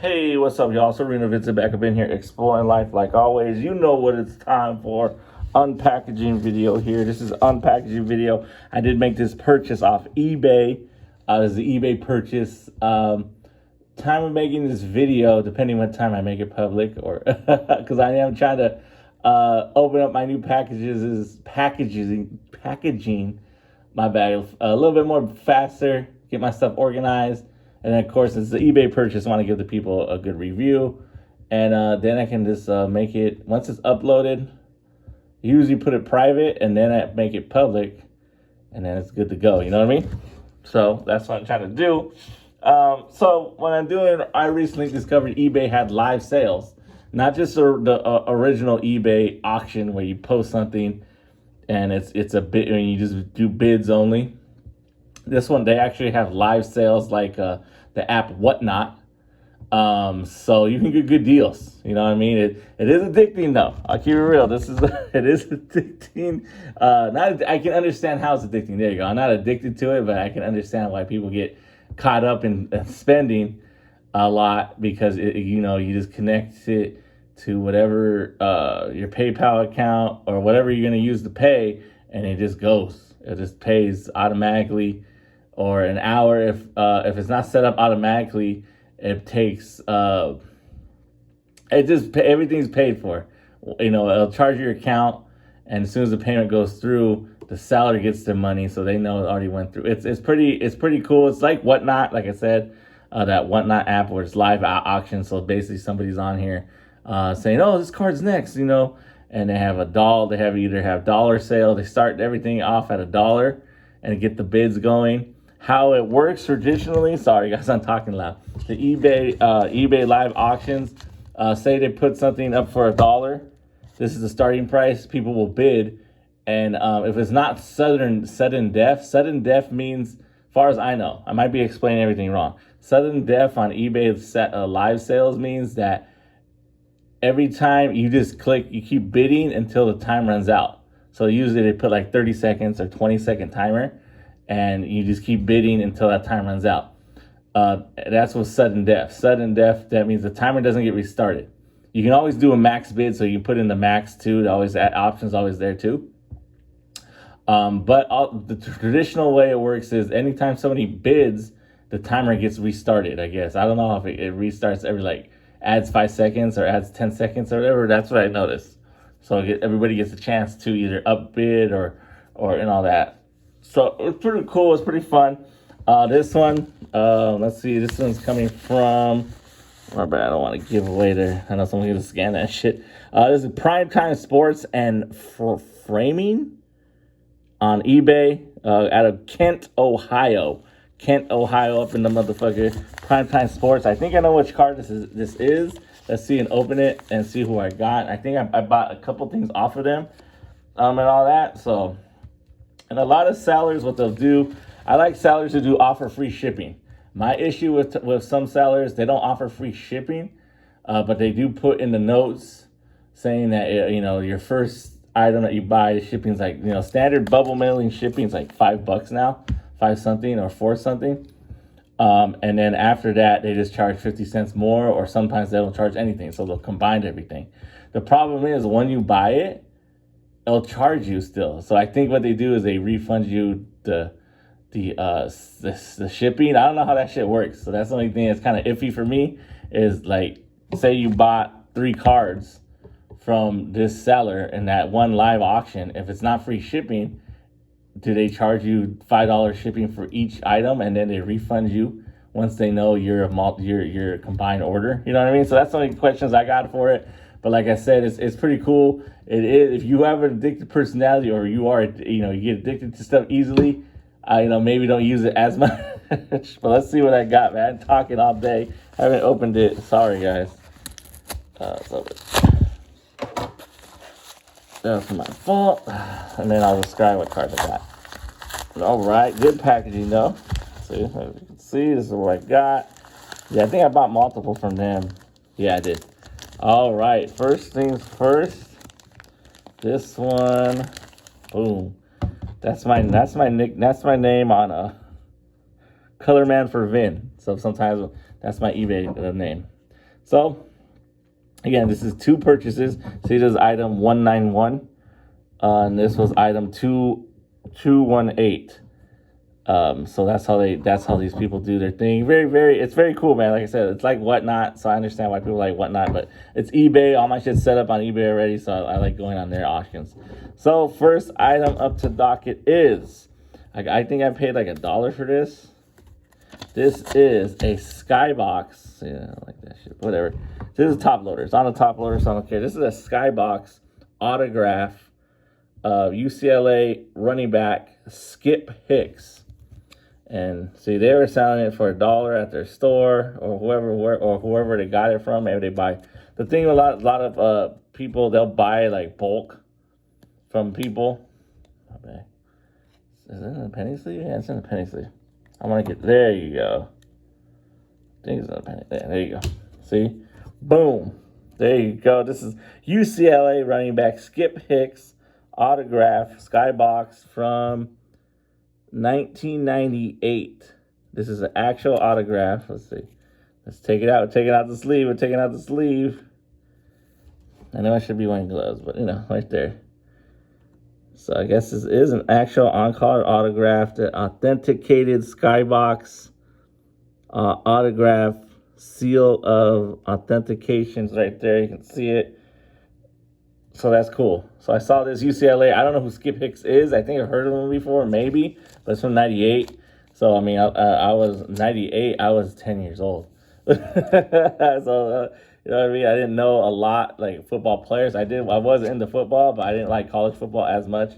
Hey, what's up, y'all? So ARENAVINCENT back up in here exploring life like always. You know what it's time for. Unpackaging video here. This is unpackaging video. I did make this purchase off eBay. This is the eBay purchase. Time of making this video, depending what time I make it public, or because I am trying to open up my new packaging. My bag a little bit more faster. Get my stuff organized. And then, of course, it's the eBay purchase. I want to give the people a good review. And then I can just make it, once it's uploaded, usually put it private, and then I make it public. And then it's good to go. You know what I mean? So that's what I'm trying to do. So what I'm doing, I recently discovered eBay had live sales. Not just the original eBay auction where you post something and it's a bit, and you just do bids only. This one, they actually have live sales like the app Whatnot. So you can get good deals. You know what I mean? It is addicting though. I'll keep it real. It is addicting. I can understand how it's addicting. There you go. I'm not addicted to it, but I can understand why people get caught up in spending a lot, because you just connect it to whatever your PayPal account or whatever you're going to use to pay, and it just goes. It just pays automatically. Or an hour, if it's not set up automatically, it takes everything's paid for. It'll charge your account, and as soon as the payment goes through, the seller gets their money, so they know it already went through. It's pretty cool. It's like Whatnot, like I said, that Whatnot app where it's live auction. So basically, somebody's on here saying, "Oh, this card's next," and they have a doll. They either have dollar sale. They start everything off at $1 and get the bids going. How it works traditionally, sorry guys, I'm talking loud. The eBay live auctions, say they put something up for $1. This is the starting price. People will bid, and if it's not sudden death means, as far as I know, I might be explaining everything wrong. Sudden death on eBay live sales means that every time you just click, you keep bidding until the time runs out. So usually they put like 30 seconds or 20-second timer, and you just keep bidding until that time runs out. That's what sudden death. Sudden death, that means the timer doesn't get restarted. You can always do a max bid, so you can put in the max too. That option's always there too. But the traditional way it works is anytime somebody bids, the timer gets restarted, I guess. I don't know if it restarts every, adds 5 seconds or adds 10 seconds or whatever. That's what I noticed. So everybody gets a chance to either upbid or and all that. So it's pretty cool. It's pretty fun. This one, let's see. This one's coming from, my bad, I don't want to give away there. I know someone's going to scan that shit. This is Primetime Sports and Framing on eBay out of Kent, Ohio. Kent, Ohio, up in the motherfucker. Primetime Sports. I think I know which card this is. Let's see and open it and see who I got. I think I bought a couple things off of them and all that. So, and a lot of sellers, what they'll do, I like sellers who do offer free shipping. My issue with some sellers, they don't offer free shipping, but they do put in the notes saying that, your first item that you buy, shipping's standard bubble mailing shipping's like $5 now, 5 something or 4 something. And then after that, they just charge 50 cents more, or sometimes they don't charge anything. So they'll combine everything. The problem is when you buy it, they'll charge you still. So I think what they do is they refund you the shipping. I don't know how that shit works. So that's the only thing that's kind of iffy for me is, say you bought 3 cards from this seller in that one live auction. If it's not free shipping, do they charge you $5 shipping for each item, and then they refund you once they know your combined order? You know what I mean? So that's the only questions I got for it. But like I said, it's pretty cool. It is, if you have an addicted personality, or you are, you get addicted to stuff easily, maybe don't use it as much. But let's see what I got, man. Talking all day. Haven't opened it. Sorry, guys. That's my fault. And then I'll describe what cards I got. All right, good packaging though. See, as you can see, this is what I got. Yeah, I think I bought multiple from them. Yeah, I did. All right, first things first. This one, boom. That's my name on Color Man for Vin. So sometimes that's my eBay name. So again, this is 2 purchases. See, this is item 191, and this was item 2218. So that's how these people do their thing. It's very cool, man. Like I said, it's like Whatnot, so I understand why people like Whatnot, but it's eBay. All my shit's set up on eBay already, so I like going on their auctions. So first item up to docket is, I think I paid like $1 for this. This is a Skybox. Yeah, I like that shit. Whatever. This is top loader. It's on a top loader, so I don't care. This is a Skybox autograph of UCLA running back Skip Hicks. And see, they were selling it for $1 at their store, or whoever they got it from. Maybe they buy. The thing with a lot of people, they'll buy like bulk from people. Okay. Is it in a penny sleeve? Yeah, it's in a penny sleeve. I want to get, there you go. I think it's in a penny. There you go. See? Boom. There you go. This is UCLA running back Skip Hicks autograph Skybox from 1998. This is an actual autograph. Let's see. Let's take it out. We're taking out the sleeve. We're taking out the sleeve. I know I should be wearing gloves, but right there. So I guess this is an actual on-card autographed, authenticated Skybox autograph seal of authentications right there. You can see it. So that's cool. So I saw this UCLA. I don't know who Skip Hicks is. I think I've heard of him before, maybe. But it's from 98. So, I mean, I was 98. I was 10 years old. So, you know what I mean? I didn't know a lot, like, football players. I was into football, but I didn't like college football as much.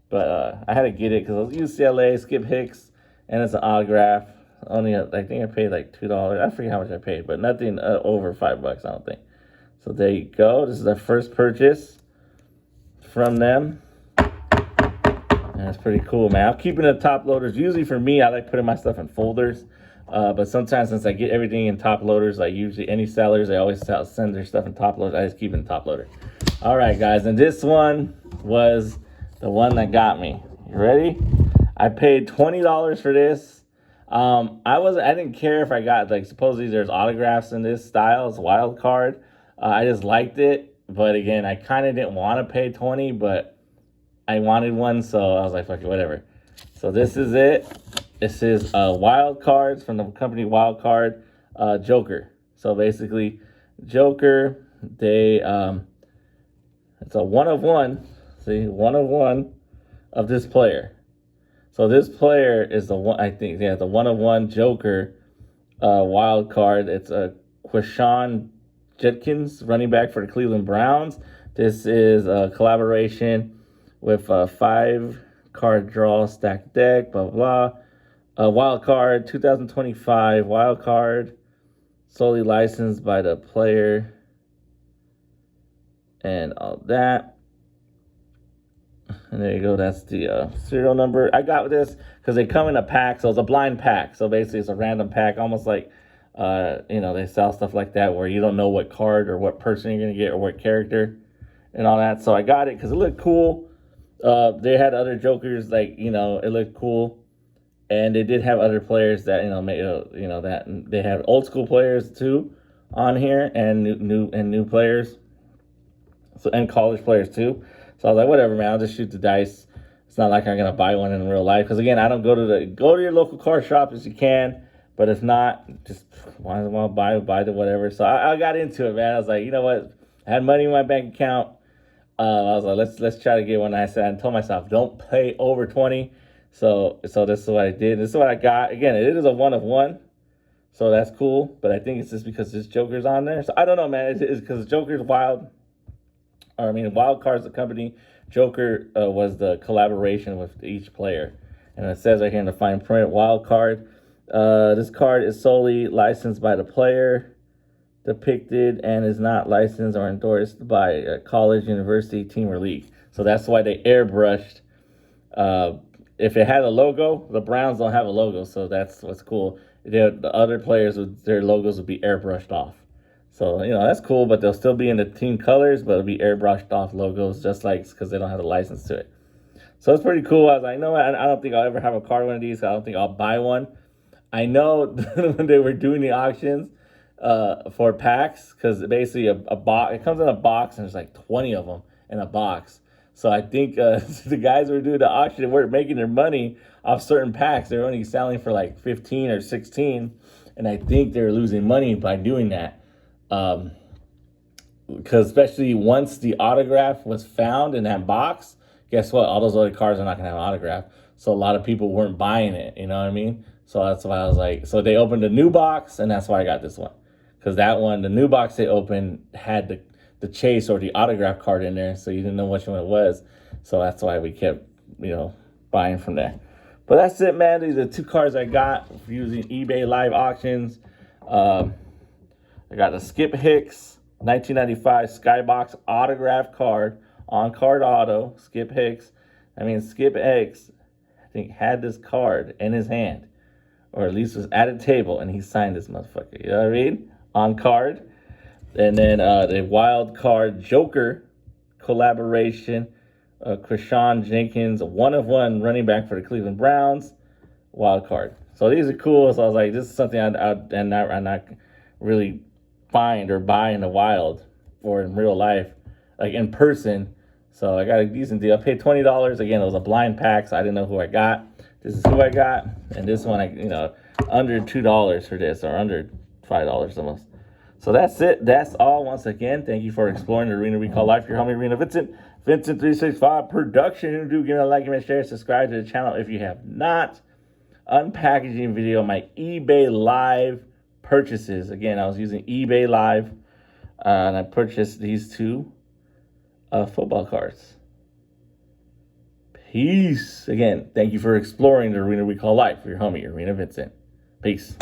But I had to get it because it was UCLA, Skip Hicks, and it's an autograph. Only, I think I paid like $2. I forget how much I paid, but nothing over $5, I don't think. So there you go. This is our first purchase from them. And it's pretty cool, man. I'm keeping the top loaders. Usually for me, I like putting my stuff in folders. But sometimes since I get everything in top loaders, like usually any sellers, they always send their stuff in top loaders. I just keep it in top loader. All right, guys. And this one was the one that got me. You ready? I paid $20 for this. I didn't care if I got, like, supposedly there's autographs in this style. It's wild card. I just liked it. But again, I kind of didn't want to pay $20, but I wanted one. So I was like, fuck it, whatever. So this is it. This is wild cards from the company Wild Card Joker. So basically, Joker, it's a 1 of 1. See, 1 of 1 of this player. So this player is the one, I think, yeah, the 1 of 1 Joker wild card. It's a Quashawn Judkins, running back for the Cleveland Browns. This is a collaboration with a 5-card draw stacked deck, blah, blah, blah. Wild card, 2025 wild card, solely licensed by the player and all that. And there you go. That's the serial number. I got this because they come in a pack. So it's a blind pack. So basically it's a random pack, almost like, they sell stuff like that where you don't know what card or what person you're going to get or what character and all that. So I got it because it looked cool. They had other Jokers, like, it looked cool. And they did have other players that, that they have old school players too on here and new players. So, and college players too. So I was like, whatever, man, I'll just shoot the dice. It's not like I'm going to buy one in real life. Because, again, I don't go to your local card shop if you can. But if not, just might as well buy the whatever. So I got into it, man. I was like, you know what? I had money in my bank account. I was like, let's try to get one. I told myself, don't pay over 20. So this is what I did. This is what I got. Again, it is a 1 of 1. So that's cool. But I think it's just because this Joker's on there. So I don't know, man. It's because Joker's wild. Wild Card's the company. Joker was the collaboration with each player. And it says right here in the fine print, Wild Card. This card is solely licensed by the player depicted and is not licensed or endorsed by a college, university, team, or league. So that's why they airbrushed. If it had a logo, the Browns don't have a logo, so that's what's cool. The other players, their logos would be airbrushed off. So, that's cool, but they'll still be in the team colors, but it'll be airbrushed off logos, just like because they don't have the license to it. So it's pretty cool. I was like, no, I don't think I'll ever have a card one of these. I don't think I'll buy one. I know when they were doing the auctions, for packs, because basically a box, it comes in a box and there's like 20 of them in a box. So I think the guys who were doing the auction weren't making their money off certain packs. They're only selling for like 15 or 16, and I think they're losing money by doing that. Because especially once the autograph was found in that box, guess what? All those other cards are not going to have an autograph. So a lot of people weren't buying it. You know what I mean? So that's why I was like, so they opened a new box, and that's why I got this one. Because that one, the new box they opened had the chase or the autograph card in there, so you didn't know which one it was. So that's why we kept, buying from there. But that's it, man. These are 2 cards I got using eBay live auctions. I got the Skip Hicks 1995 Skybox autograph card on card auto. Skip Hicks. Skip Hicks, I think, had this card in his hand, or at least was at a table, and he signed this motherfucker. You know what I mean? On card. And then the wild card Joker collaboration, Krishan Jenkins, 1/1 running back for the Cleveland Browns, wild card. So these are cool. So I was like, this is something I'm not really find or buy in the wild or in real life, like in person. So I got a decent deal. I paid $20. Again, it was a blind pack, so I didn't know who I got. This is who I got, and this one, under $2 for this, or under $5 almost. So that's it. That's all. Once again, thank you for exploring the arena we call life. Your homie Arena Vincent, Vincent365 production. Do give me a like, give me a share, subscribe to the channel if you have not. Unpackaging video, my eBay live purchases. Again, I was using eBay live, and I purchased these 2 football cards. Peace. Again, thank you for exploring the arena we call life. Your homie Arena Vincent. Peace.